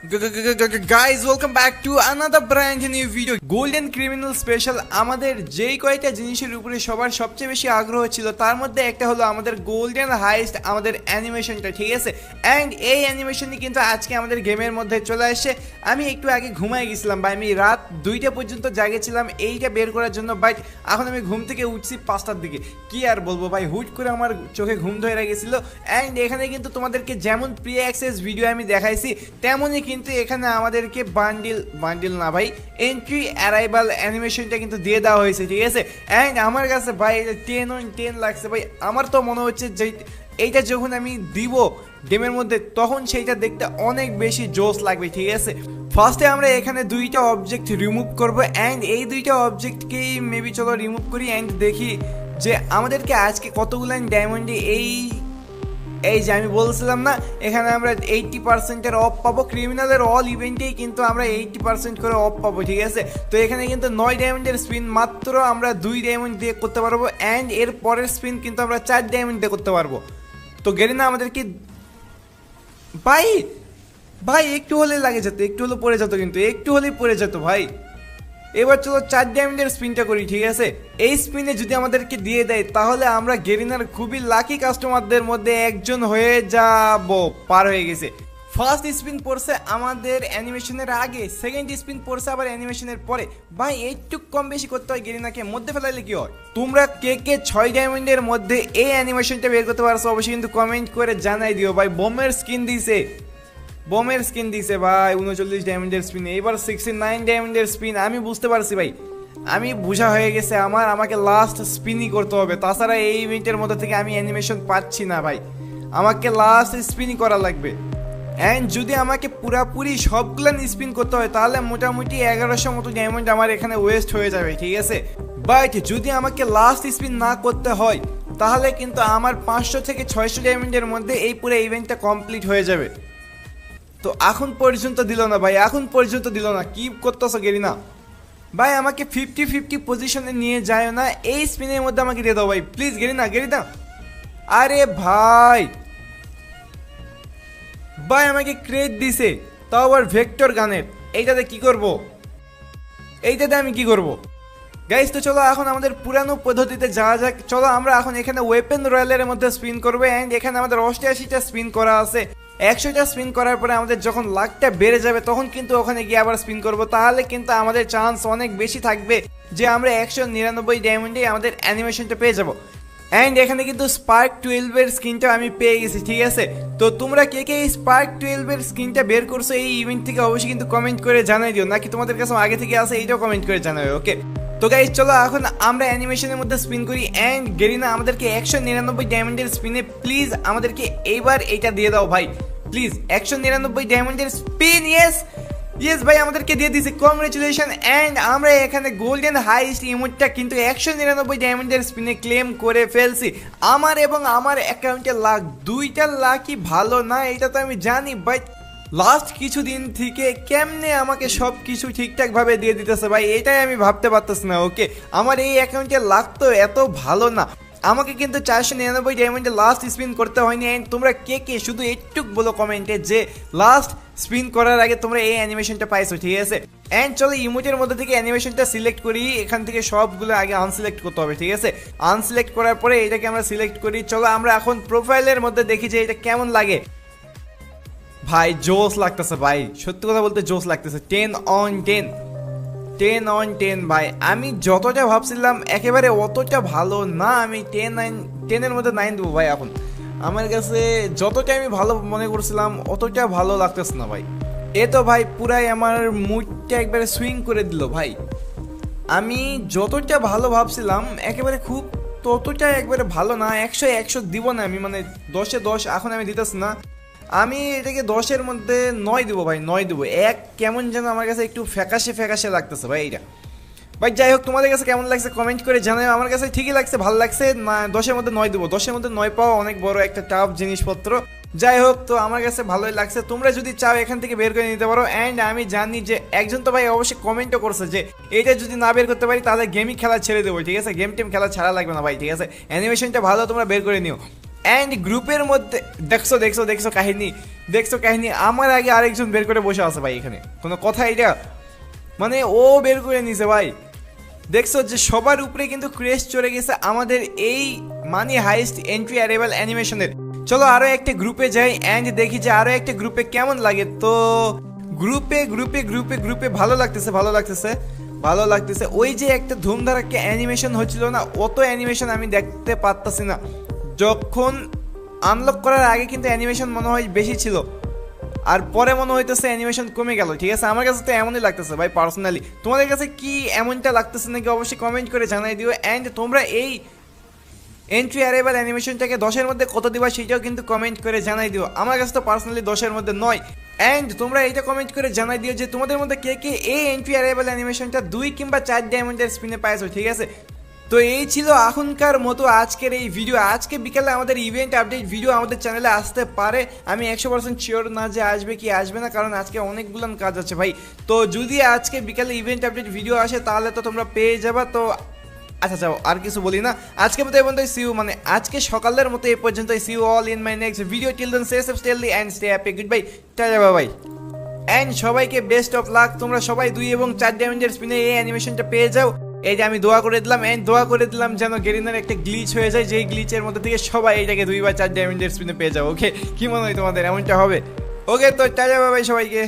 Guys welcome back to another brand new video. Golden criminal special. আমাদের যেই কয়টা জিনিসের উপরে সবার সবচেয়ে বেশি আগ্রহ ছিল তার মধ্যে একটা হলো আমাদের গোল্ডেন হাইস্ট, আমাদের অ্যানিমেশনটা, ঠিক আছে। অ্যান্ড এই অ্যানিমেশনই কিন্তু আজকে আমাদের গেমের মধ্যে চলে আসছে। আমি একটু আগে ঘুমাই গেছিলাম ভাই, আমি রাত 2টা পর্যন্ত জাগেছিলাম এইটা বের করার জন্য। বাট এখন আমি ঘুম থেকে উঠছি 5টার দিকে। কি আর বলবো ভাই, হুট করে আমার চোখে ঘুম ধরে গেছিলো। অ্যান্ড এখানে কিন্তু তোমাদেরকে যেমন প্রি অ্যাক্সেস ভিডিও আমি দেখাইছি তেমনই কিন্তু এখানে আমাদেরকে বান্ডিল না ভাই, এন্ট্রি অ্যারাইভাল অ্যানিমেশনটা কিন্তু দিয়ে দেওয়া হয়েছে, ঠিক আছে। অ্যান্ড আমার কাছে ভাই এটা 10/10 লাগছে ভাই। আমার তো মনে হচ্ছে যে এইটা যখন আমি দিব গেমের মধ্যে তখন সেইটা দেখতে অনেক বেশি জোস লাগবে, ঠিক আছে। ফার্স্টে আমরা এখানে 2টা অবজেক্ট রিমুভ করব। অ্যান্ড এই 2টা অবজেক্টকেই মেবি চলো রিমুভ করি অ্যান্ড দেখি যে আমাদেরকে আজকে কতগুলো ডায়মন্ডে এই যে আমি বলছিলাম না, এখানে আমরা 80%-এর অফ পাবো। ক্রিমিনালের অল ইভেন্টেই কিন্তু আমরা 80% করে অফ পাবো, ঠিক আছে। তো এখানে কিন্তু 9 ডায়মন্ডের স্পিন মাত্র আমরা 2 ডায়মন্ড দিয়ে করতে পারবো। অ্যান্ড এর পরের স্পিন কিন্তু আমরা 4 ডায়মন্ড দিয়ে করতে পারবো। তো গেরিনা আমাদেরকে ভাই ভাই একটু হলে লাগে যেত, একটু হলে পড়ে যেত, কিন্তু একটু হলেই পড়ে যেত ভাই। এবার চলো 4 ডায়মন্ডের স্পিনটা করি, ঠিক আছে। এই স্পিনে যদি আমাদেরকে দিয়ে দেয় তাহলে আমরা গেরিনার খুবই লাকি কাস্টমারদের মধ্যে একজন হয়ে যাব। পার হয়ে গেছে। ফার্স্ট স্পিন পড়ছে আমাদের অ্যানিমেশনের আগে, সেকেন্ড স্পিন পড়ছে আবার অ্যানিমেশনের পরে। ভাই একটু কম বেশি করতে হয় গেরিনাকে, মধ্যে ফেলাইলে কি হয়। তোমরা কে কে 6 ডায়মন্ডের মধ্যে এই অ্যানিমেশনটা বের করতে পারছো অবশ্যই কিন্তু কমেন্ট করে জানাই দিও ভাই। বোমের স্কিন দিছে ভাই 39 ডায়মন্ডের স্পিন, এবার 69 ডায়মন্ডের স্পিন। আমি বুঝতে পারছি ভাই, আমি বোঝা হয়ে গেছে আমাকে লাস্ট স্পিনই করতে হবে, তাছাড়া এই ইভেন্টের মধ্যে থেকে আমি অ্যানিমেশন পাচ্ছি না ভাই। আমাকে লাস্ট স্পিনই করা লাগবে। অ্যান্ড যদি আমাকে পুরাপুরি সবগুলো স্পিন করতে হয় তাহলে মোটামুটি 1100 মতো ডায়মন্ড আমার এখানে ওয়েস্ট হয়ে যাবে, ঠিক আছে। বাট যদি আমাকে লাস্ট স্পিন না করতে হয় তাহলে কিন্তু আমার 500 থেকে 600 ডায়মন্ডের মধ্যে এই পুরো ইভেন্টটা কমপ্লিট হয়ে যাবে। তো এখন পর্যন্ত দিল না ভাই, এখন পর্যন্ত দিল না। কি করতেছো গেরিনা ভাই, আমাকে 50-50 পজিশনে নিয়ে যায় না, এই স্পিনের মধ্যে আমাকে দিয়ে দাও ভাই প্লিজ। গেরিনা আরে ভাই আমাকে ক্রেড দিছে, তাও আবার ভেক্টর গানের। এইটাতে কি করব, এইটাতে আমি কি করব গাইস। তো চলো এখন আমাদের পুরানো পদ্ধতিতে যাওয়া যাক। চলো আমরা এখন এখানে ওয়েপেন রয়্যালের মধ্যে স্পিন করবো। অ্যান্ড এখানে আমাদের 88টা স্পিন করা আছে। 100টা স্পিন করার পরে আমাদের যখন লাখটা বেড়ে যাবে তখন কিন্তু ওখানে গিয়ে আবার স্পিন করব, তাহলে কিন্তু আমাদের চান্স অনেক বেশি থাকবে যে আমরা 199 ডায়মন্ডে আমাদের অ্যানিমেশনটা পেয়ে যাব। অ্যান্ড এখানে কিন্তু স্পার্ক 12-এর স্কিনটা আমি পেয়ে গেছি, ঠিক আছে। তো তোমরা কে কে এই স্পার্ক 12-এর স্কিনটা বের করছো এই ইভেন্ট থেকে অবশ্যই কিন্তু কমেন্ট করে জানাই দিও, নাকি তোমাদের কাছে আগে থেকে আছে এইটাও কমেন্ট করে জানাবে, ওকে। তো গাইস চলো এখন আমরা অ্যানিমেশনের মধ্যে স্পিন করি। অ্যান্ড গেরিনা আমাদেরকে 199 ডায়মন্ডের স্পিনে প্লিজ আমাদেরকে এইবার এইটা দিয়ে দাও ভাই প্লিজ। 199 ডায়মন্ডের স্পিন, ইয়েস ভাই আমাদেরকে দিয়ে দিয়েছে, কংগ্রেচুলেশন। অ্যান্ড আমরা এখানে গোল্ডেন হাইস্ট ইমোটটা কিন্তু 199 ডায়মন্ডের স্পিনে ক্লেম করে ফেলছি। আমার এবং আমার অ্যাকাউন্টে লাখ 2টা লাখই ভালো না, এটা তো আমি জানি। বাট লাস্ট কিছুদিন থেকে কেমনে আমাকে সব কিছু ঠিকঠাক ভাবে দিয়ে দিতেছে ভাই, এটাই আমি ভাবতে পারতেছি না, ওকে। আমার এই অ্যাকাউন্টে লাখ তো এত ভালো না। আমাকে কিন্তু 499 ডায়মন্ডে লাস্ট স্পিন করতে হয়নি। অ্যান্ড তোমরা কে কে শুধু একটুক বলো কমেন্টে যে লাস্ট স্পিন করার আগে তোমরা এই অ্যানিমেশনটা পাইছো, ঠিক আছে। অ্যান্ড চলো ইমোটের মধ্যে থেকে অ্যানিমেশনটা সিলেক্ট করি। এখান থেকে সবগুলো আগে আনসিলেক্ট করতে হবে, ঠিক আছে। আনসিলেক্ট করার পরে এটাকে আমরা সিলেক্ট করি। চলো আমরা এখন প্রোফাইলের মধ্যে দেখি যে এটা কেমন লাগে। ভাই জোস লাগতেছে ভাই, সত্যি কথা বলতে জোস লাগতেছে। 10/10 ভাই। আমি যতটা ভাবছিলাম একেবারে অতটা ভালো না, আমি 10-এর মধ্যে 9 দেবো ভাই। এখন আমার কাছে যতটা আমি ভালো মনে করছিলাম অতটা ভালো লাগতেছে না ভাই। এ তো ভাই পুরাই আমার মুডটা একবারে সুইং করে দিল ভাই। আমি যতটা ভালো ভাবছিলাম একেবারে খুব ততটা একবারে ভালো না। 100 দিব না আমি, মানে 10-এ 10 এখন আমি দিতেছি না। আমি এটাকে 10-এর মধ্যে 9 দেবো ভাই, 9 দেবো। কেমন যেন আমার কাছে একটু ফ্যাকাশে লাগতেছে ভাই এইটা। ভাই যাই হোক, তোমাদের কাছে কেমন লাগছে কমেন্ট করে জানাও। আমার কাছে ঠিকই লাগছে, ভালো লাগছে না। 10-এর মধ্যে 9 দেবো। 10-এর মধ্যে 9 পাওয়া অনেক বড় একটা টাফ জিনিসপত্র। যাই হোক, তো আমার কাছে ভালোই লাগছে। তোমরা যদি চাও এখান থেকে বের করে নিতে পারো। অ্যান্ড আমি জানি যে একজন তো ভাই অবশ্যই কমেন্টও করছে যে এইটা যদি না বের করতে পারি তাহলে গেমই খেলা ছেড়ে দেবো, ঠিক আছে। গেম টেম খেলা ছাড়া লাগবে না ভাই, ঠিক আছে। অ্যানিমেশনটা ভালো, তোমরা বের করে নিও। অ্যান্ড গ্রুপের মধ্যে দেখছো দেখছো দেখছো কাহিনী, দেখছো কাহিনী, আমার আগে আরেকজন বের করে বসে আছে ভাই, এখানে কোনো কথা এটা, মানে ও বের করে নিছে ভাই। দেখছো যে সবার উপরে কিন্তু ক্রেজ চলে গেছে আমাদের এই মানি হাইস্ট এন্ট্রি অ্যারেবল অ্যানিমেশনের। চলো আরো একটা গ্রুপে যাই অ্যান্ড দেখি যে আরো একটা গ্রুপে কেমন লাগে। তো গ্রুপে গ্রুপে গ্রুপে গ্রুপে ভালো লাগতেছে, ভালো লাগতেছে, ভালো লাগতেছে। ওই যে একটা ধুমধারাক্কা অ্যানিমেশন হচ্ছিল না, অত অ্যানিমেশন আমি দেখতে পারতাছি না। যখন আনলক করার আগে কিন্তু অ্যানিমেশন মনে হয় বেশি ছিল, আর পরে মনে হইতেছে অ্যানিমেশন কমে গেল। ঠিক আছে, আমার কাছে তো এমনই লাগতেছে ভাই পার্সোনালি। তোমাদের কাছে কি এমনটা লাগতেছে নাকি অবশ্যই কমেন্ট করে জানাই দিও। অ্যান্ড তোমরা এই এন্ট্রি অ্যারেবল অ্যানিমেশনটাকে 10-এর মধ্যে কত দিবা সেটাও কিন্তু কমেন্ট করে জানাই দিও। আমার কাছে তো পার্সোনালি 10-এর মধ্যে 9। অ্যান্ড তোমরা এইটা কমেন্ট করে জানাই দিও যে তোমাদের মধ্যে কে কে এই এন্ট্রি অ্যারেবল অ্যানিমেশনটা 2 কিংবা 4 ডায়মন্ডের স্পিনে পাইছো। ঠিক আছে, তো এই ছিল এখনকার মতো আজকের এই ভিডিও। আজকে বিকালে আমাদের ইভেন্ট আপডেট ভিডিও আমাদের চ্যানেলে আসতে পারে, আমি 100% শিওর না যে আসবে কি আসবে না, কারণ আজকে অনেকগুলো কাজ আছে ভাই। তো যদি আজকে বিকালে ইভেন্ট আপডেট ভিডিও আসে তাহলে তো তোমরা পেয়ে যাবা। তো আচ্ছা যাও, আর কিছু বলি না, আজকের মতো এই পর্যন্তই। সিউ মানে আজকে সকালের মতো এই পর্যন্তই। See you all in my next video. Till then stay safe, stay healthy and stay happy. Good bye, tata bye bye. And সবাইকে বেস্ট অফ লাক। তোমরা সবাই 2 এবং 4 ডায়মন্ডের স্পিনে এই অ্যানিমেশনটা পেয়ে যাও। এই যে আমি দোয়া করে দিলাম, এন্ড দোয়া করে দিলাম যেন গেরিনার একটা গ্লিচ হয়ে যায়, যেই গ্লিচের মধ্যে থেকে সবাই এইটাকে 2 বা 4 ডায়মন্ডের স্পিনে পেয়ে যাও। ওকে, কি মনে হয় তোমাদের এমনটা হবে? ওকে, তো টাটা বাই বাই সবাইকে।